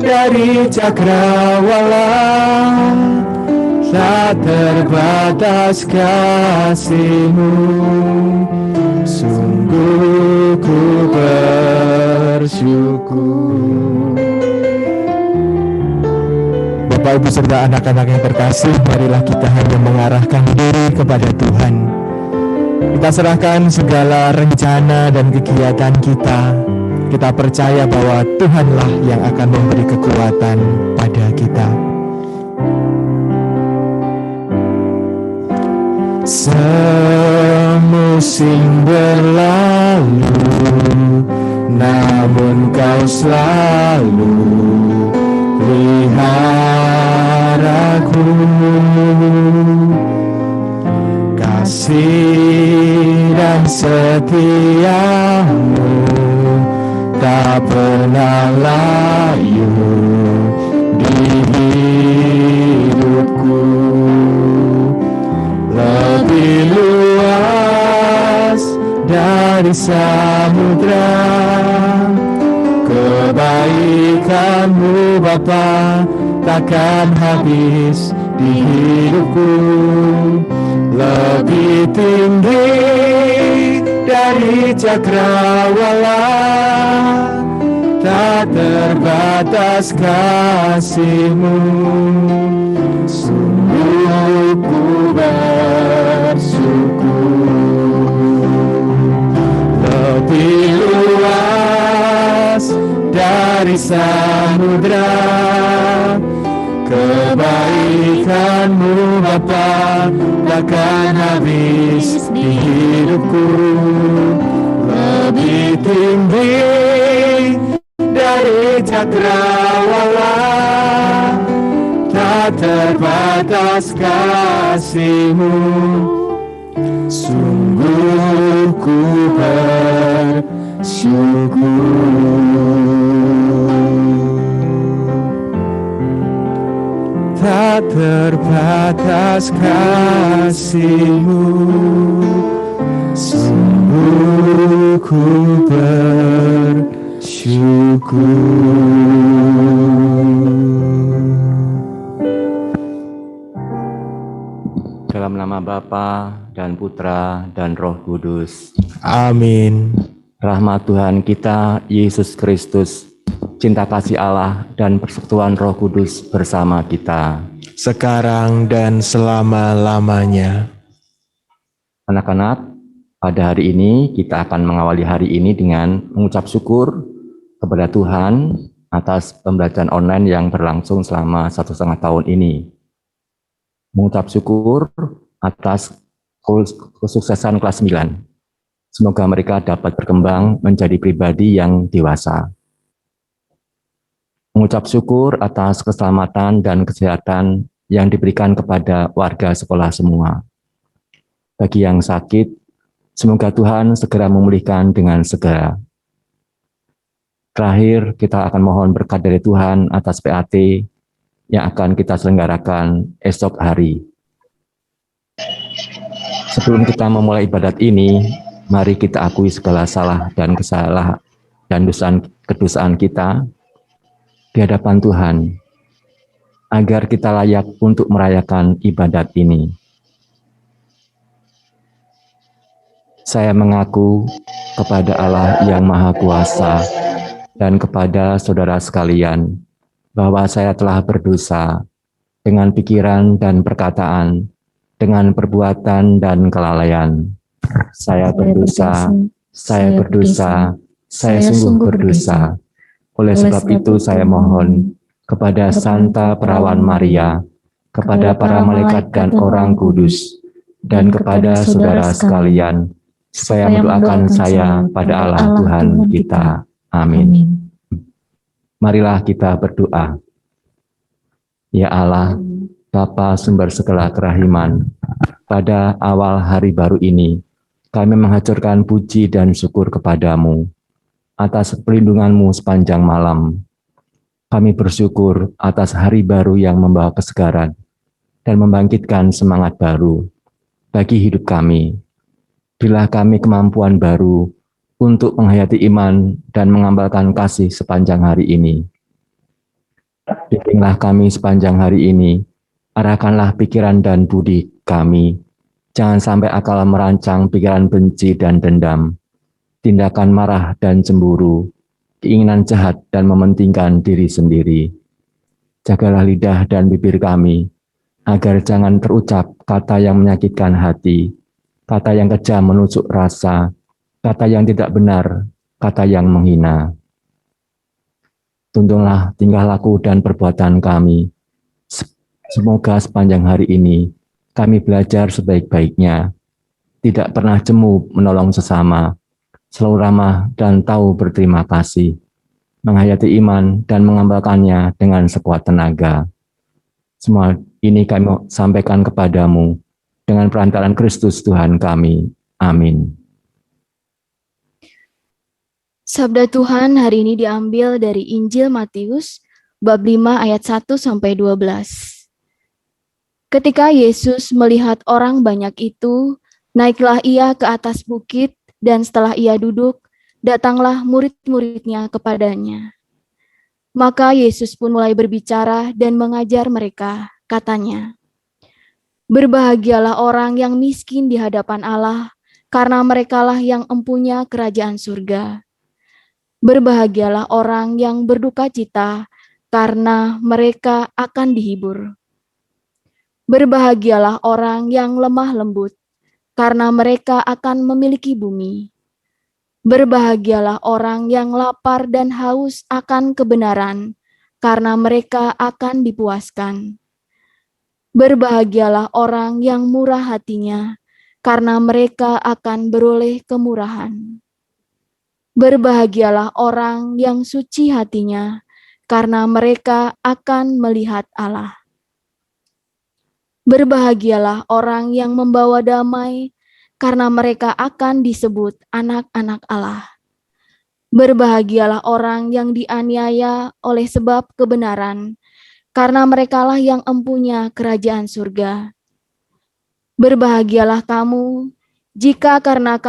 dari cakrawala, tak terbatas kasih-Mu. Sungguh ku bersyukur. Bapak, Ibu, serta anak-anak yang terkasih, marilah kita hanya mengarahkan diri kepada Tuhan. Kita serahkan segala rencana dan kegiatan kita. Kita percaya bahwa Tuhanlah yang akan memberi kekuatan pada kita. Semusim berlalu, namun Kau selalu peliharaku. Kasih dan setia-Mu tak pernah layu di hidupku. Lebih luas dari samudra kebaikan-Mu Bapa takkan habis di hidupku. Lebih tinggi dari cakrawala, tak terbatas kasih-Mu. Sungguh ku bersyukur. Lebih luas dari samudra kebaikan-Mu Bapa takkan habis di hidupku. Lebih tinggi dari cakrawala, tak terbatas kasih-Mu. Sungguh ku bersyukur. Tak terbatas kasih-Mu, sungguh ku bersyukur. Dalam nama Bapa dan Putra dan Roh Kudus. Amin. Rahmat Tuhan kita Yesus Kristus, cinta kasih Allah dan persekutuan Roh Kudus bersama kita sekarang dan selama-lamanya. Anak-anak, pada hari ini kita akan mengawali hari ini dengan mengucap syukur kepada Tuhan atas pembelajaran online yang berlangsung selama 1,5 tahun ini. Mengucap syukur atas kesuksesan kelas 9. Semoga mereka dapat berkembang menjadi pribadi yang dewasa. Mengucap syukur atas keselamatan dan kesehatan yang diberikan kepada warga sekolah semua. Bagi yang sakit, semoga Tuhan segera memulihkan dengan segera. Terakhir, kita akan mohon berkat dari Tuhan atas PAT yang akan kita selenggarakan esok hari. Sebelum kita memulai ibadat ini, mari kita akui segala salah dan kesalahan dan kedosaan kita di hadapan Tuhan, agar kita layak untuk merayakan ibadat ini. Saya mengaku kepada Allah yang Maha Kuasa dan kepada saudara sekalian, bahwa saya telah berdosa dengan pikiran dan perkataan, dengan perbuatan dan kelalaian. Saya berdosa, saya sungguh berdosa. Oleh sebab itu saya mohon kepada Santa Perawan Maria, kepada para malaikat dan orang kudus, dan kepada saudara sekalian, supaya mendoakan saya pada Allah Tuhan kita. Amin. Marilah kita berdoa. Ya Allah, Bapa sumber segala kerahiman, pada awal hari baru ini, kami menghajurkan puji dan syukur kepadamu atas perlindungan-Mu sepanjang malam. Kami bersyukur atas hari baru yang membawa kesegaran dan membangkitkan semangat baru bagi hidup kami. Berilah kami kemampuan baru untuk menghayati iman dan mengamalkan kasih sepanjang hari ini. Bimbinglah kami sepanjang hari ini, arahkanlah pikiran dan budi kami. Jangan sampai akal merancang pikiran benci dan dendam, tindakan marah dan cemburu, keinginan jahat dan mementingkan diri sendiri. Jagalah lidah dan bibir kami, agar jangan terucap kata yang menyakitkan hati, kata yang kejam menusuk rasa, kata yang tidak benar, kata yang menghina. Tuntunlah tingkah laku dan perbuatan kami. Semoga sepanjang hari ini kami belajar sebaik-baiknya, tidak pernah jemu menolong sesama, selalu ramah dan tahu berterima kasih, menghayati iman dan mengamalkannya dengan sekuat tenaga. Semua ini kami sampaikan kepadamu dengan perantaraan Kristus Tuhan kami. Amin. Sabda Tuhan hari ini diambil dari Injil Matius bab 5 ayat 1 sampai 12. Ketika Yesus melihat orang banyak itu, naiklah ia ke atas bukit, dan setelah ia duduk, datanglah murid-muridnya kepadanya. Maka Yesus pun mulai berbicara dan mengajar mereka, katanya, "Berbahagialah orang yang miskin di hadapan Allah, karena merekalah yang empunya kerajaan surga. Berbahagialah orang yang berduka cita, karena mereka akan dihibur. Berbahagialah orang yang lemah lembut, karena mereka akan memiliki bumi. Berbahagialah orang yang lapar dan haus akan kebenaran, karena mereka akan dipuaskan. Berbahagialah orang yang murah hatinya, karena mereka akan beroleh kemurahan. Berbahagialah orang yang suci hatinya, karena mereka akan melihat Allah. Berbahagialah orang yang membawa damai, karena mereka akan disebut anak-anak Allah. Berbahagialah orang yang dianiaya oleh sebab kebenaran, karena merekalah yang empunya kerajaan surga. Berbahagialah kamu, jika karena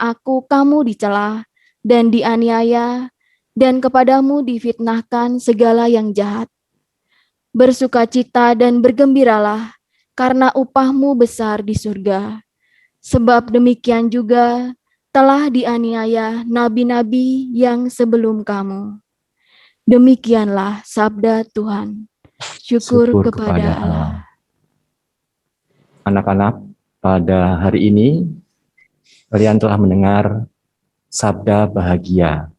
aku kamu dicela dan dianiaya, dan kepadamu difitnahkan segala yang jahat. Bersukacita dan bergembiralah, karena upahmu besar di surga. Sebab demikian juga telah dianiaya nabi-nabi yang sebelum kamu. Demikianlah sabda Tuhan. Syukur kepada Allah. Anak-anak, pada hari ini kalian telah mendengar sabda bahagia.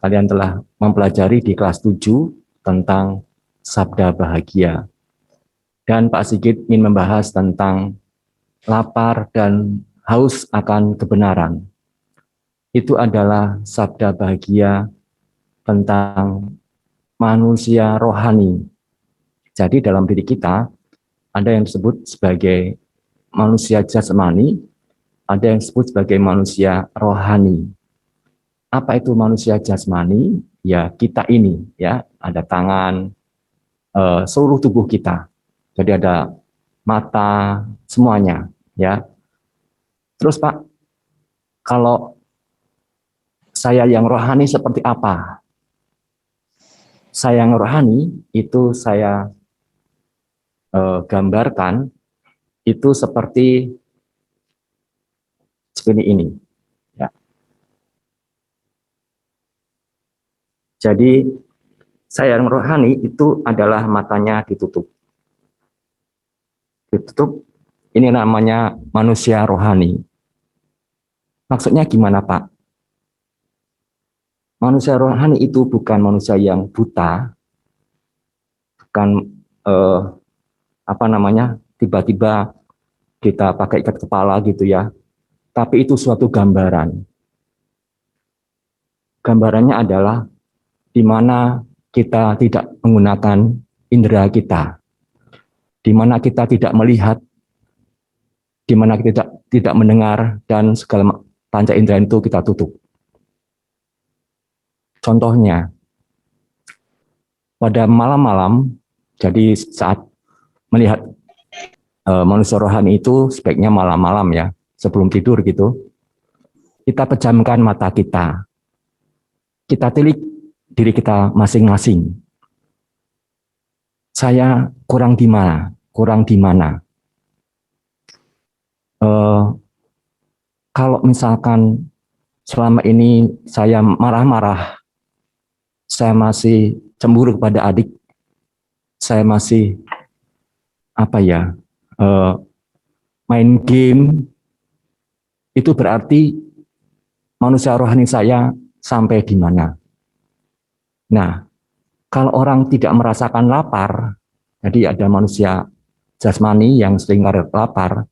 Kalian telah mempelajari di kelas 7 tentang sabda bahagia. Dan Pak Sigit ingin membahas tentang lapar dan haus akan kebenaran. Itu adalah sabda bahagia tentang manusia rohani. Jadi dalam diri kita ada yang disebut sebagai manusia jasmani, ada yang disebut sebagai manusia rohani. Apa itu manusia jasmani? Ya, kita ini, ya, ada tangan, seluruh tubuh kita. Jadi ada mata, semuanya, ya. Terus Pak, kalau saya yang rohani seperti apa? Saya yang rohani itu saya gambarkan itu seperti ini. Ya. Jadi saya yang rohani itu adalah matanya ditutup. Ditutup, ini namanya manusia rohani. Maksudnya gimana Pak? Manusia rohani itu bukan manusia yang buta, bukan tiba-tiba kita pakai ikat kepala gitu ya, tapi itu suatu gambaran. Gambarannya adalah di mana kita tidak menggunakan indera kita, di mana kita tidak melihat, di mana kita tidak mendengar, dan segala panca indera itu kita tutup. Contohnya, pada malam-malam, jadi saat melihat manusia rohani itu sebaiknya malam-malam ya, sebelum tidur gitu, kita pejamkan mata kita. Kita tilik diri kita masing-masing. Saya kurang di mana? Kalau misalkan selama ini saya marah-marah, saya masih cemburu kepada adik, saya masih main game, itu berarti manusia rohani saya sampai di mana. Nah, kalau orang tidak merasakan lapar, jadi ada manusia jasmani yang sering lapar,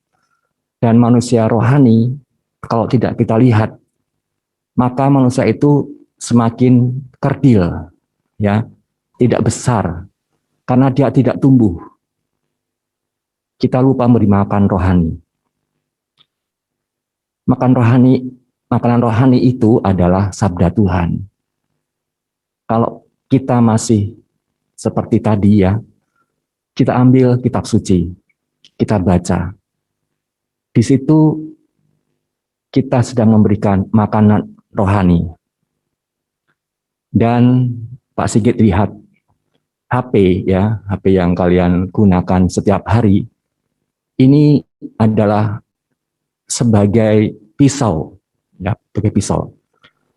dan manusia rohani, kalau tidak kita lihat, maka manusia itu semakin kerdil, ya, tidak besar, karena dia tidak tumbuh. Kita lupa memberi makan rohani. Makanan rohani itu adalah sabda Tuhan. Kalau kita masih seperti tadi ya, kita ambil kitab suci, kita baca. Di situ kita sedang memberikan makanan rohani. Dan Pak Sigit lihat HP ya, HP yang kalian gunakan setiap hari, ini adalah sebagai pisau, ya, sebagai pisau.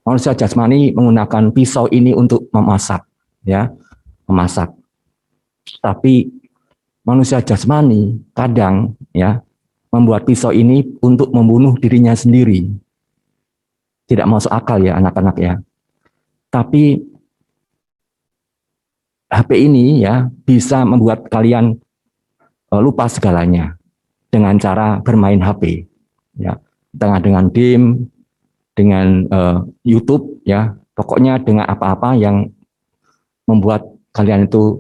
Manusia jasmani menggunakan pisau ini untuk memasak, ya, memasak. Tapi manusia jasmani kadang, ya, membuat pisau ini untuk membunuh dirinya sendiri. Tidak masuk akal ya anak-anak ya. Tapi HP ini ya bisa membuat kalian lupa segalanya dengan cara bermain HP, ya, dengan game, dengan YouTube, ya, pokoknya dengan apa-apa yang membuat kalian itu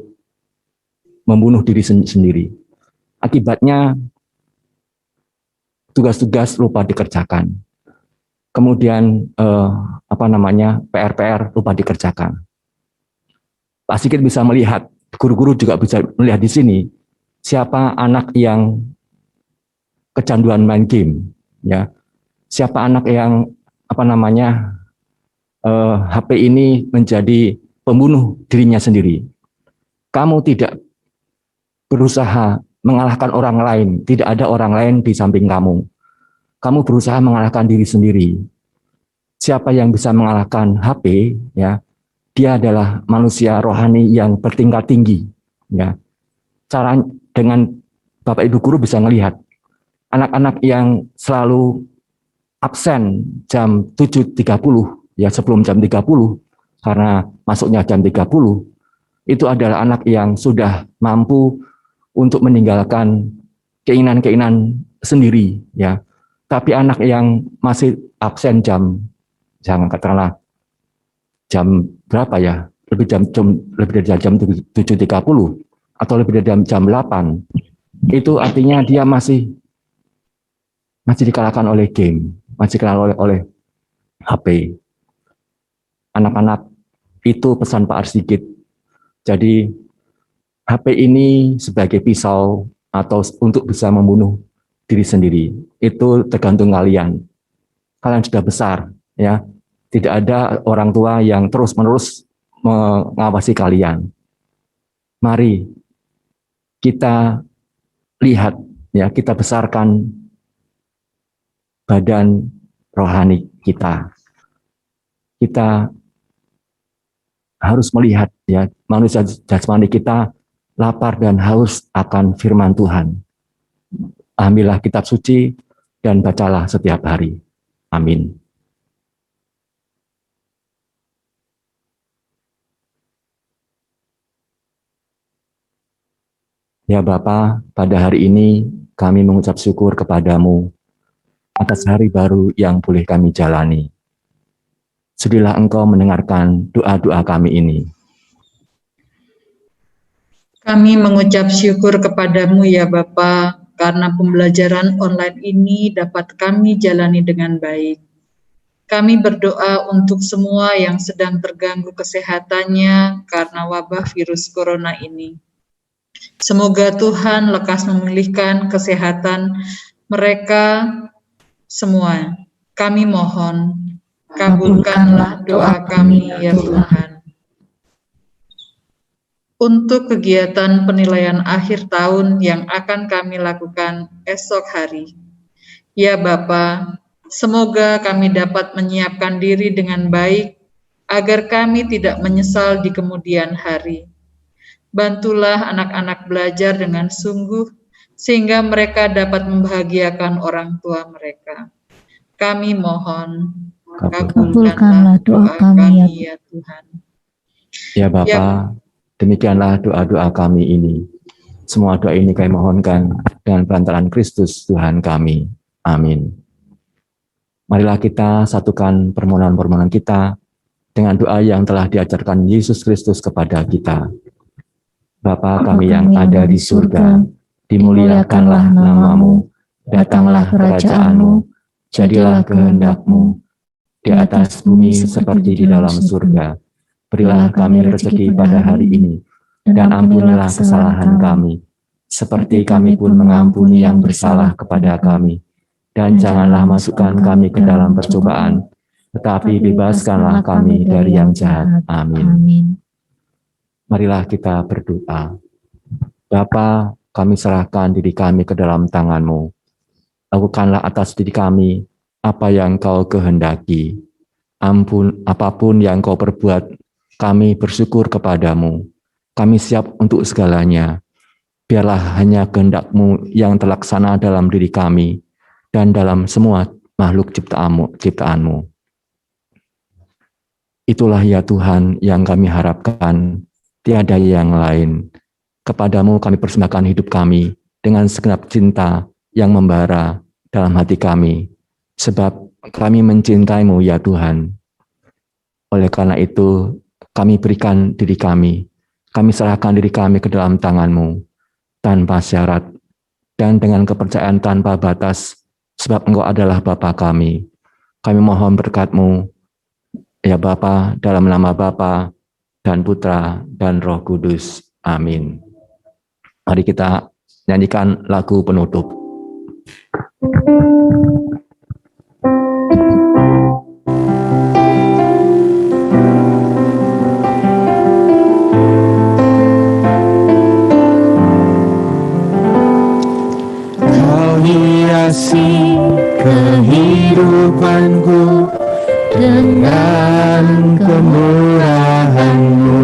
membunuh diri sendiri. Akibatnya tugas-tugas lupa dikerjakan, kemudian PR-PR lupa dikerjakan. Pak Sigit bisa melihat, guru-guru juga bisa melihat di sini siapa anak yang kecanduan main game, ya, siapa anak yang HP ini menjadi pembunuh dirinya sendiri. Kamu tidak berusaha mengalahkan orang lain, tidak ada orang lain di samping kamu. Kamu berusaha mengalahkan diri sendiri. Siapa yang bisa mengalahkan HP, ya, dia adalah manusia rohani yang bertingkat tinggi, ya. Cara dengan Bapak Ibu guru bisa melihat anak-anak yang selalu absen jam 7.30, ya, sebelum jam 30, karena masuknya jam 30, itu adalah anak yang sudah mampu untuk meninggalkan keinginan-keinginan sendiri, ya. Tapi anak yang masih absen jangan katakanlah jam berapa ya, lebih dari jam 7.30 atau lebih dari jam 8, itu artinya dia masih dikalahkan oleh game, masih dikalahkan oleh HP. Anak-anak, itu pesan Pak Arsigit. Jadi HP ini sebagai pisau atau untuk bisa membunuh diri sendiri, itu tergantung kalian. Kalian sudah besar, ya. Tidak ada orang tua yang terus-menerus mengawasi kalian. Mari kita lihat, ya, kita besarkan badan rohani kita. Kita harus melihat, ya, manusia jasmani kita lapar dan haus akan firman Tuhan. Ambillah kitab suci dan bacalah setiap hari. Amin. Ya Bapa, pada hari ini kami mengucap syukur kepadamu atas hari baru yang boleh kami jalani. Sudilah Engkau mendengarkan doa-doa kami ini. Kami mengucap syukur kepadamu ya Bapa, karena pembelajaran online ini dapat kami jalani dengan baik. Kami berdoa untuk semua yang sedang terganggu kesehatannya karena wabah virus corona ini. Semoga Tuhan lekas memulihkan kesehatan mereka semua. Kami mohon, kabulkanlah doa kami ya Tuhan. untuk kegiatan penilaian akhir tahun yang akan kami lakukan esok hari. Ya Bapa, semoga kami dapat menyiapkan diri dengan baik agar kami tidak menyesal di kemudian hari. Bantulah anak-anak belajar dengan sungguh sehingga mereka dapat membahagiakan orang tua mereka. Kami mohon, kabulkanlah doa kami ya Tuhan. Ya Bapa, demikianlah doa-doa kami ini. Semua doa ini kami mohonkan dengan perantaraan Kristus Tuhan kami. Amin. Marilah kita satukan permohonan-permohonan kita dengan doa yang telah diajarkan Yesus Kristus kepada kita. Bapa kami yang ada di surga, dimuliakanlah nama-Mu, datanglah kerajaan-Mu, jadilah kehendak-Mu, di atas bumi seperti di dalam surga. Berilah kami rezeki pada hari ini, dan ampunilah kesalahan kami, seperti kami pun mengampuni yang bersalah kepada kami. Dan janganlah masukkan kami ke dalam percobaan, tetapi bebaskanlah kami dari yang jahat. Amin. Marilah kita berdoa. Bapa, kami serahkan diri kami ke dalam tangan-Mu. Lakukanlah atas diri kami apa yang Kau kehendaki. Apapun yang Kau perbuat, kami bersyukur kepadamu. Kami siap untuk segalanya. Biarlah hanya kehendak-Mu yang terlaksana dalam diri kami dan dalam semua makhluk ciptaan-Mu. Itulah ya Tuhan yang kami harapkan, tiada yang lain. Kepadamu kami persembahkan hidup kami dengan segenap cinta yang membara dalam hati kami. Sebab kami mencintai-Mu ya Tuhan. Oleh karena itu, kami berikan diri kami serahkan diri kami ke dalam tangan-Mu, tanpa syarat, dan dengan kepercayaan tanpa batas, sebab Engkau adalah Bapa kami. Kami mohon berkat-Mu, ya Bapa, dalam nama Bapa, dan Putra, dan Roh Kudus. Amin. Mari kita nyanyikan lagu penutup. Hiasi kehidupanku dengan kemurahan-Mu.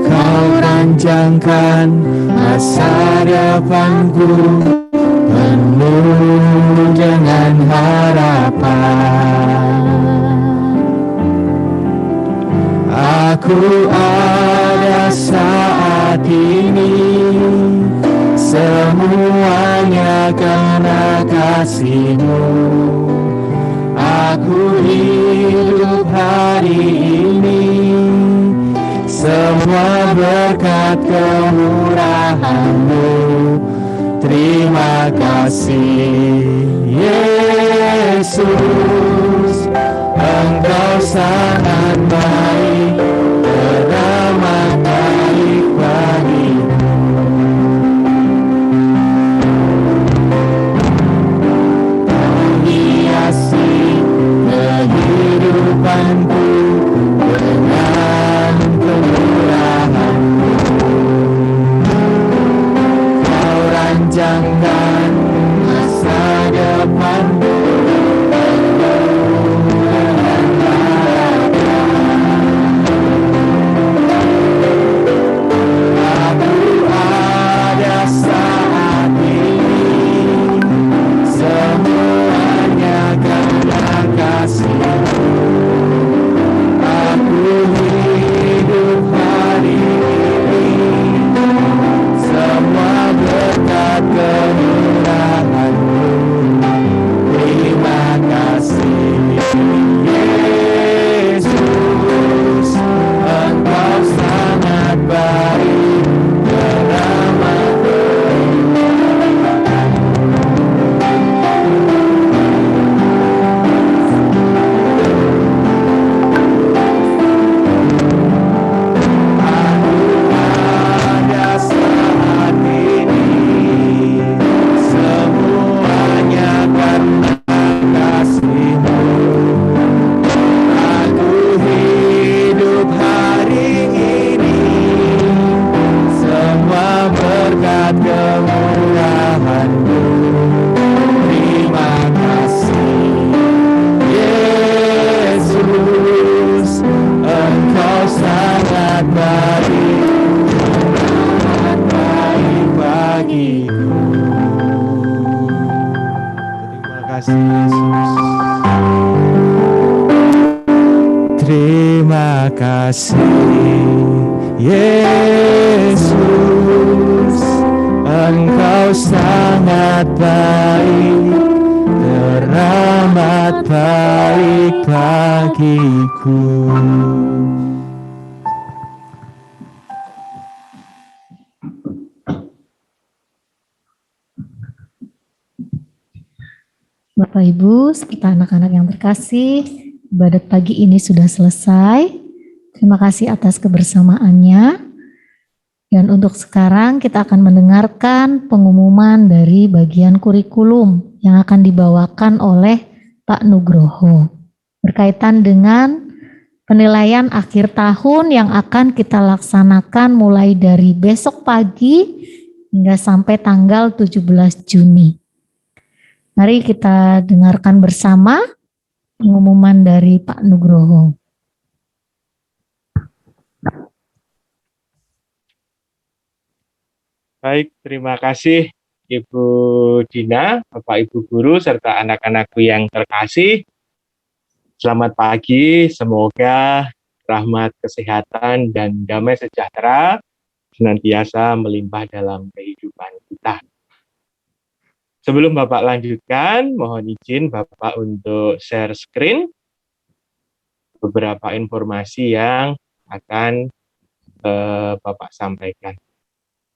Kau ranjangkan masa depanku penuh dengan harapan. Aku ada saat ini, semuanya karena kasih-Mu. Aku hidup hari ini, semua berkat kemurahan-Mu. Terima kasih Yesus, Engkau sangat baik, teramat baik bagiku. Kehidupanku dengan kemurahan-Mu. Kau ranjangkan masa depanku penuh dengan harapan. kasih. Yesus, Engkau sangat baik, teramat baik bagiku. Bapak Ibu, serta anak-anak yang terkasih, ibadat pagi ini sudah selesai. Terima kasih atas kebersamaannya. Dan untuk sekarang kita akan mendengarkan pengumuman dari bagian kurikulum yang akan dibawakan oleh Pak Nugroho berkaitan dengan penilaian akhir tahun yang akan kita laksanakan mulai dari besok pagi hingga sampai tanggal 17 Juni. Mari kita dengarkan bersama pengumuman dari Pak Nugroho. Baik, terima kasih Ibu Dina, Bapak Ibu Guru, serta anak-anakku yang terkasih. Selamat pagi, semoga rahmat kesehatan dan damai sejahtera senantiasa melimpah dalam kehidupan kita. Sebelum Bapak lanjutkan, mohon izin Bapak untuk share screen beberapa informasi yang akan Bapak sampaikan.